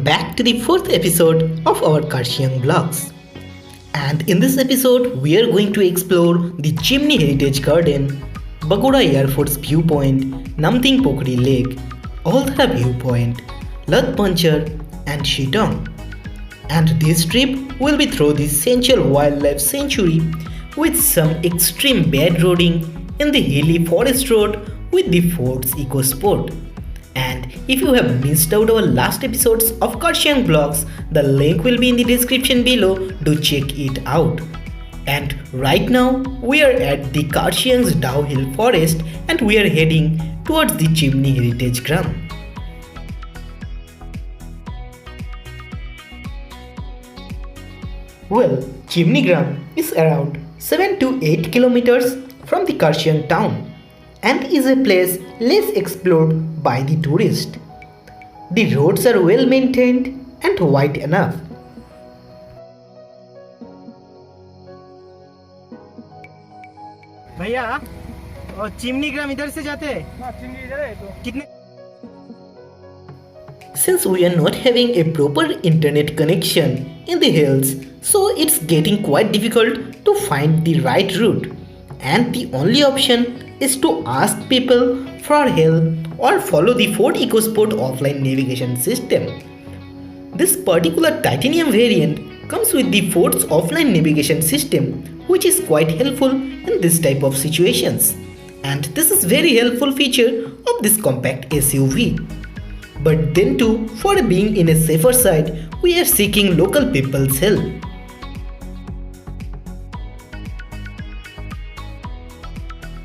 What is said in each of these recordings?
back to the fourth episode of our Karshiang vlogs. And in this episode, we are going to explore the Chimney Heritage Garden, Bagoda Air Force Viewpoint, Namting Pokri Lake, Aldhara Viewpoint, Lat Panchar, and Shitong. And this trip will be through the Central Wildlife Sanctuary with some extreme bad roading in the hilly forest road with the Fort's EcoSport. And if you have missed out our last episodes of Karshiang vlogs, the link will be in the description below. Do check it out. And right now we are at the Karshiang's Dow Hill Forest and we are heading towards the Chimney Heritage Gram. Well, Chimney Gram is around 7 to 8 kilometers from the Karshiang town and is a place less explored by the tourist. The roads are well maintained and wide enough. भैया और chimney ग्राम इधर से जाते हैं। हाँ, chimney इधर है तो कितने Since we are not having a proper internet connection in the hills, so it's getting quite difficult to find the right route. And the only option is to ask people for help or follow the Ford EcoSport offline navigation system. This particular titanium variant comes with the Ford's offline navigation system, which is quite helpful in this type of situations. And this is very helpful feature of this compact SUV. But then too, for being in a safer side, we are seeking local people's help.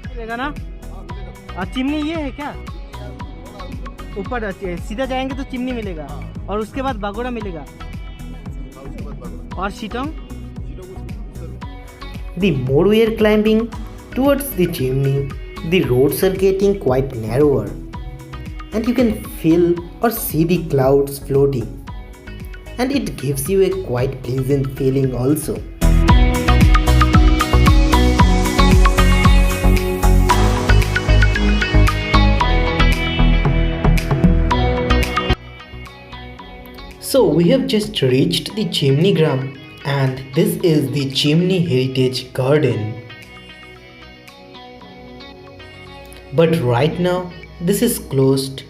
मिलेगा ना? और chimney ये है क्या? ऊपर सीधा जाएंगे तो चिमनी मिलेगा और उसके बाद बागोड़ा मिलेगा और शिटोंग। The more we are climbing towards the chimney, the roads are getting quite narrower. And you can feel or see the clouds floating. And it gives you a quite pleasant feeling also. So we have just reached the Chimney Gram and this is the Chimney Heritage Garden. But right now this is closed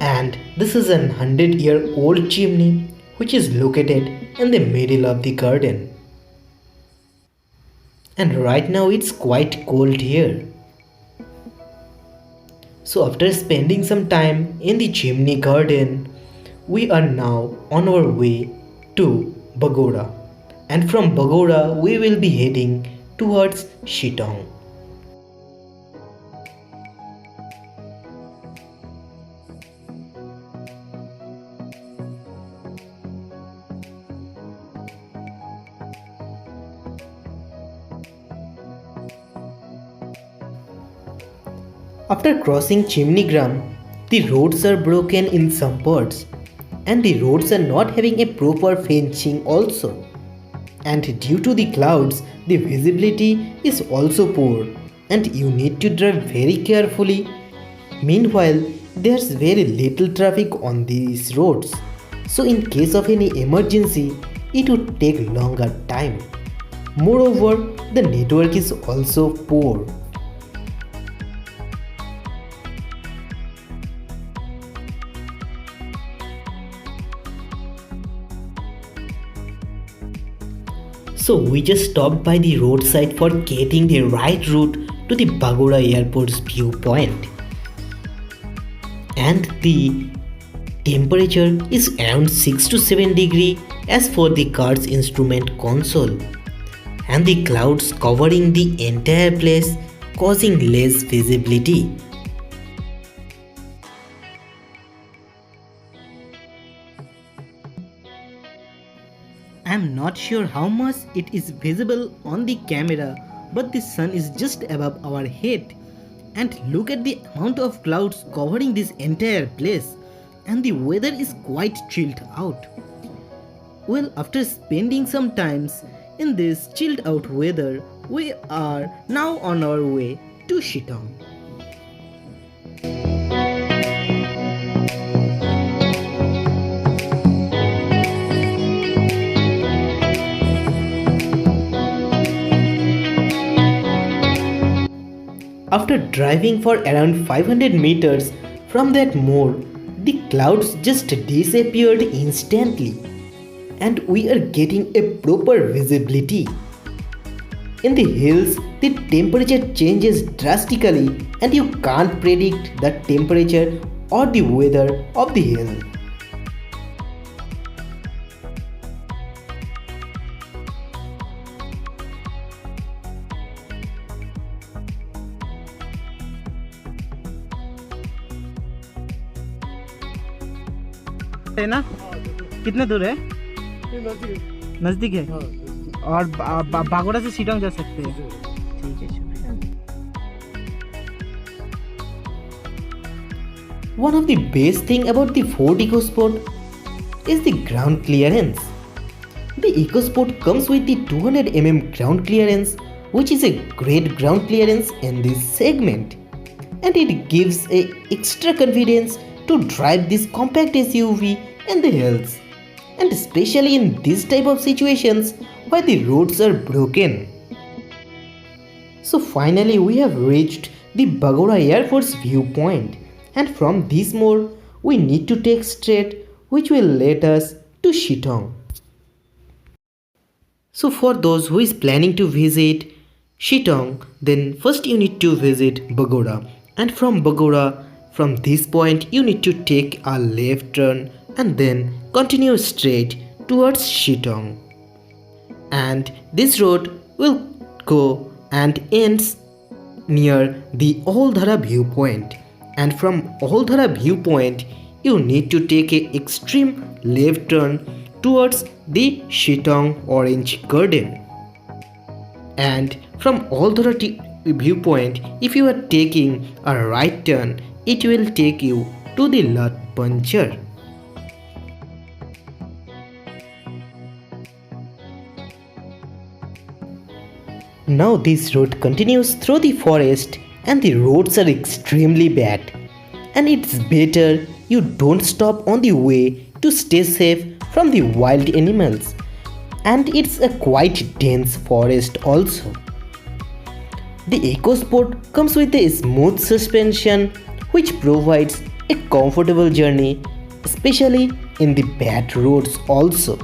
and this is an 100-year-old chimney which is located in the middle of the garden. And right now it's quite cold here. So after spending some time in the chimney garden, we are now on our way to Bagoda. And from Bagoda we will be heading towards Shitong. After crossing Chimney Gram, the roads are broken in some parts and the roads are not having a proper fencing also. And due to the clouds, the visibility is also poor and you need to drive very carefully. Meanwhile, there's very little traffic on these roads. So in case of any emergency, it would take longer time. Moreover, the network is also poor. So we just stopped by the roadside for getting the right route to the Bagoda Airport's viewpoint. And the temperature is around 6 to 7 degrees as for the car's instrument console. And the clouds covering the entire place causing less visibility. I'm not sure how much it is visible on the camera, but the sun is just above our head. And look at the amount of clouds covering this entire place. And the weather is quite chilled out. Well, after spending some times in this chilled out weather, we are now on our way to Shitong. After driving for around 500 meters from that moor, the clouds just disappeared instantly, and we are getting a proper visibility. In the hills, the temperature changes drastically, and you can't predict the temperature or the weather of the hill. है ना? कितने दूर है? नजदीक है। और बागोड़ा से शिलोंग जा सकते हैं। ठीक है, शुक्रिया। One of the best thing about the Ford EcoSport is the ground clearance. The EcoSport comes with the 200 mm ground clearance, which is a great ground clearance in this segment, and it gives a extra confidence to drive this compact SUV in the hills, and especially in this type of situations where the roads are broken. So finally we have reached the Bagoda Air Force viewpoint, and from this moor we need to take straight, which will lead us to Shitong. So for those who is planning to visit Shitong, then first you need to visit Bagoda, and from Bagoda, from this point you need to take a left turn and then continue straight towards Shitong. And this road will go and ends near the Oldhara viewpoint, and from Oldhara viewpoint you need to take a extreme left turn towards the Shitong Orange Garden. And from Oldhara viewpoint, if you are taking a right turn, it will take you to the Lat Panchar. Now this road continues through the forest, and the roads are extremely bad, and it's better you don't stop on the way to stay safe from the wild animals, and it's a quite dense forest also. The EcoSport comes with a smooth suspension which provides a comfortable journey, especially in the bad roads also.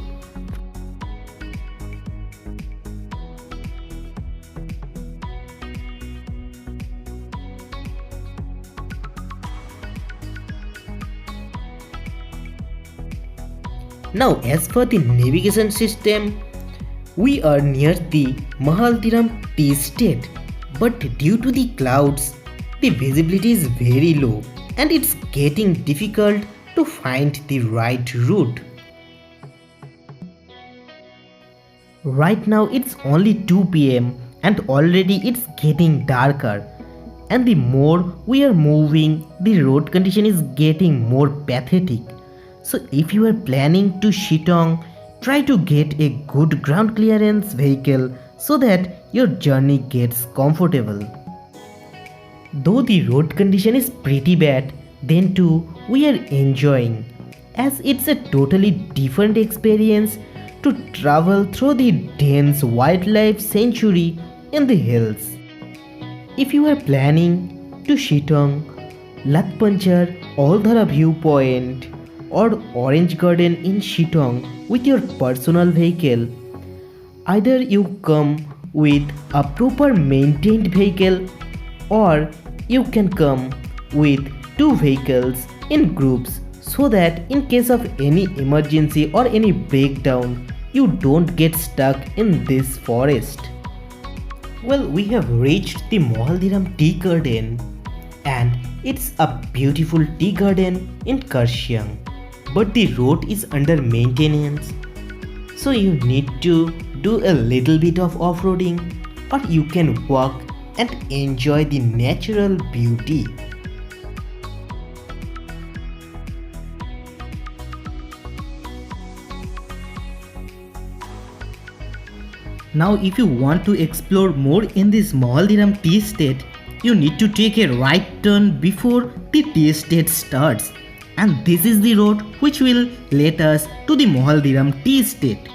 Now as for the navigation system, we are near the Mahaldiram tea estate, but due to the clouds, the visibility is very low and it's getting difficult to find the right route. Right now it's only 2 p.m. and already it's getting darker, and the more we are moving, the road condition is getting more pathetic. So if you are planning to Shitong, try to get a good ground clearance vehicle so that your journey gets comfortable. Though the road condition is pretty bad, then too we are enjoying, as it's a totally different experience to travel through the dense wildlife sanctuary in the hills. If you are planning to Shitong, Latpanchar, Oldhara viewpoint, or Orange Garden in Shitong with your personal vehicle, either you come with a proper maintained vehicle, or you can come with 2 vehicles in groups, so that in case of any emergency or any breakdown, you don't get stuck in this forest. Well, we have reached the Mahaldiram Tea Garden, and it's a beautiful tea garden in Karshiang. But the road is under maintenance, so you need to do a little bit of off-roading, or you can walk and enjoy the natural beauty. Now if you want to explore more in this Mahaldiram tea estate, you need to take a right turn before the tea estate starts. And this is the road which will lead us to the Mahaldiram tea estate.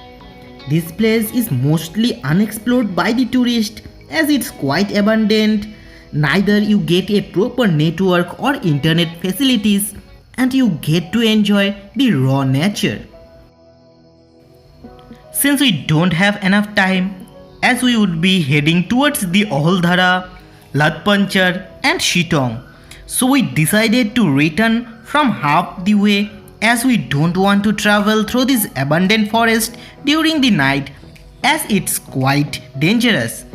This place is mostly unexplored by the tourists, as it's quite abandoned. neither you get a proper network or internet facilities, and you get to enjoy the raw nature. Since we don't have enough time, as we would be heading towards the Aholdhara, Latpanchar and Shitong, so we decided to return from half the way, as we don't want to travel through this abandoned forest during the night, as it's quite dangerous.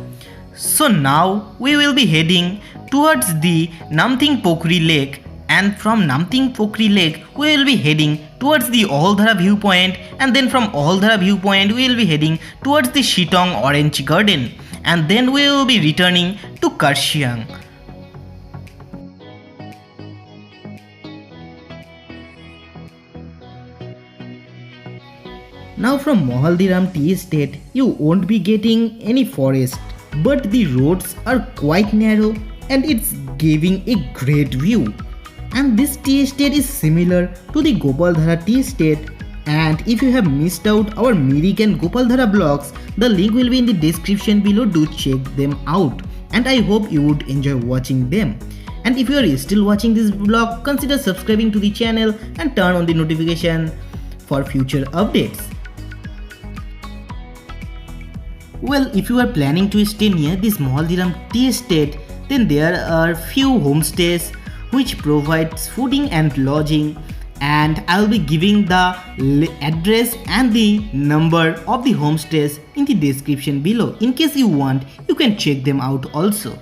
So now we will be heading towards the Namting Pokri Lake, and from Namting Pokri Lake we will be heading towards the Aholdhara viewpoint, and then from Aholdhara viewpoint we will be heading towards the Shitong Orange Garden, and then we will be returning to Karsiang. Now from Mohaldiram Tea Estate, you won't be getting any forest, but the roads are quite narrow and it's giving a great view. And this tea estate is similar to the Gopaldhara Tea Estate, and if you have missed out our Mirik and Gopaldhara vlogs, the link will be in the description below. Do check them out, and I hope you would enjoy watching them. And if you are still watching this vlog, consider subscribing to the channel and turn on the notification for future updates. Well, if you are planning to stay near this Mohaldiram Tea Estate, then there are few homestays which provides fooding and lodging, and I'll be giving the address and the number of the homestays in the description below. In case you want, you can check them out also.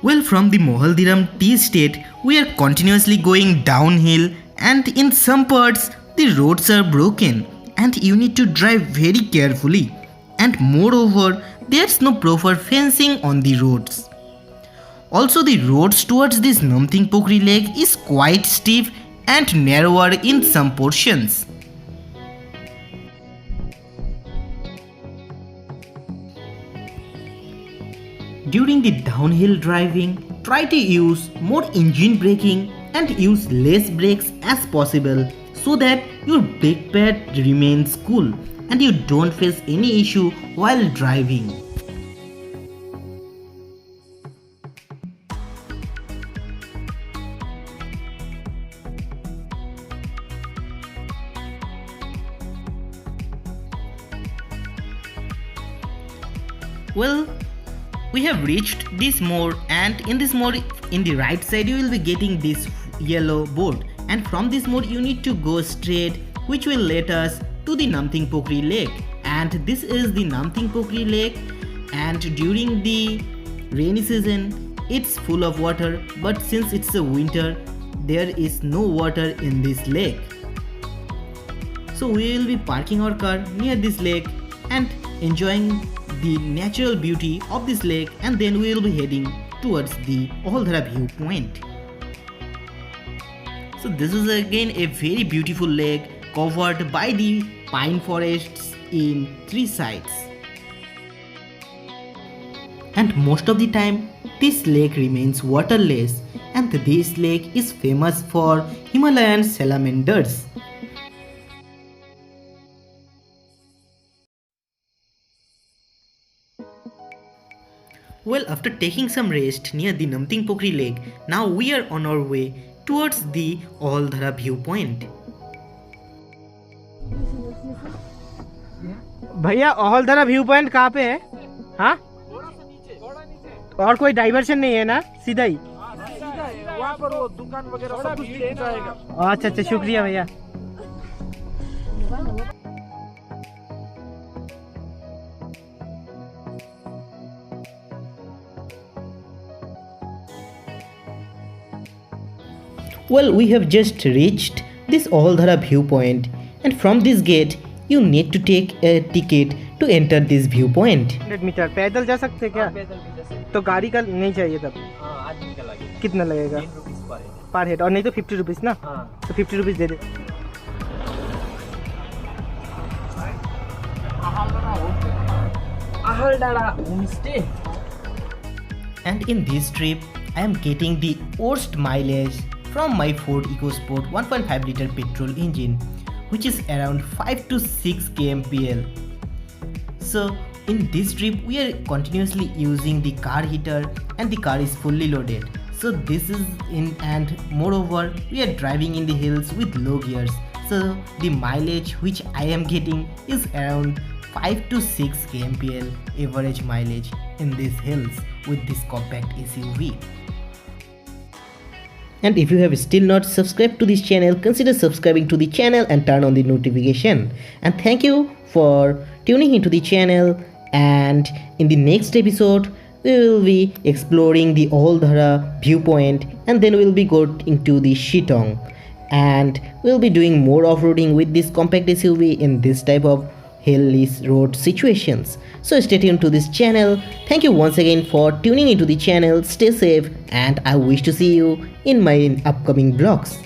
Well, from the Mohaldiram Tea Estate, we are continuously going downhill, and in some parts the roads are broken and you need to drive very carefully, and moreover there's no proper fencing on the roads. Also, the roads towards this Namting Pokri Lake is quite steep and narrower in some portions. During the downhill driving, try to use more engine braking and use less brakes as possible, so that your brake pad remains cool and you don't face any issue while driving. Well, we have reached this mode, and in this mode, in the right side you will be getting this yellow board, and from this mode you need to go straight, which will lead us to the Namting Pokri Lake. And this is the Namting Pokri Lake, and during the rainy season it's full of water, but since it's a winter there is no water in this lake. So we will be parking our car near this lake and enjoying the natural beauty of this lake, and then we will be heading towards the Aholdhara viewpoint. So this is again a very beautiful lake covered by the pine forests in three sides. And most of the time this lake remains waterless, and this lake is famous for Himalayan salamanders. Well, after taking some rest near the Namting Pokri Lake, now we are on our way towards the Aholdhara viewpoint. भैया औहलधरा view point कहाँ पे है? हाँ, और कोई diversion नहीं है ना? सीधा ही वहाँ पर वो दुकान वगैरह सब कुछ दिख जाएगा। अच्छा अच्छा, शुक्रिया भैया। Well, we have just reached this Aholdhara viewpoint, and from this gate you need to take a ticket to enter this viewpoint. 100 metre पैदल जा सकते क्या? तो गाड़ी का नहीं चाहिए तब? आदमी का लगेगा। कितना लगेगा? 10 रुपीस पर हेड, और नहीं तो 50 रुपीस ना? तो 50 rupees they they. Aholdhara homestay. And in this trip, I am getting the worst mileage from my Ford EcoSport 1.5 liter petrol engine, which is around 5 to 6 kmpl. So In this trip, we are continuously using the car heater and the car is fully loaded. So this is in, and moreover we are driving in the hills with low gears. So the mileage which I am getting is around 5 to 6 kmpl average mileage in these hills with this compact SUV. And if you have still not subscribed to this channel, consider subscribing to the channel and turn on the notification. And thank you for tuning into the channel. And in the next episode, we will be exploring the Oldhara viewpoint, and then we'll be going to the Shitong. And we'll be doing more off-roading with this compact SUV in this type of hilly road situations. So stay tuned to this channel. Thank you once again for tuning into the channel. Stay safe, and I wish to see you in my upcoming vlogs.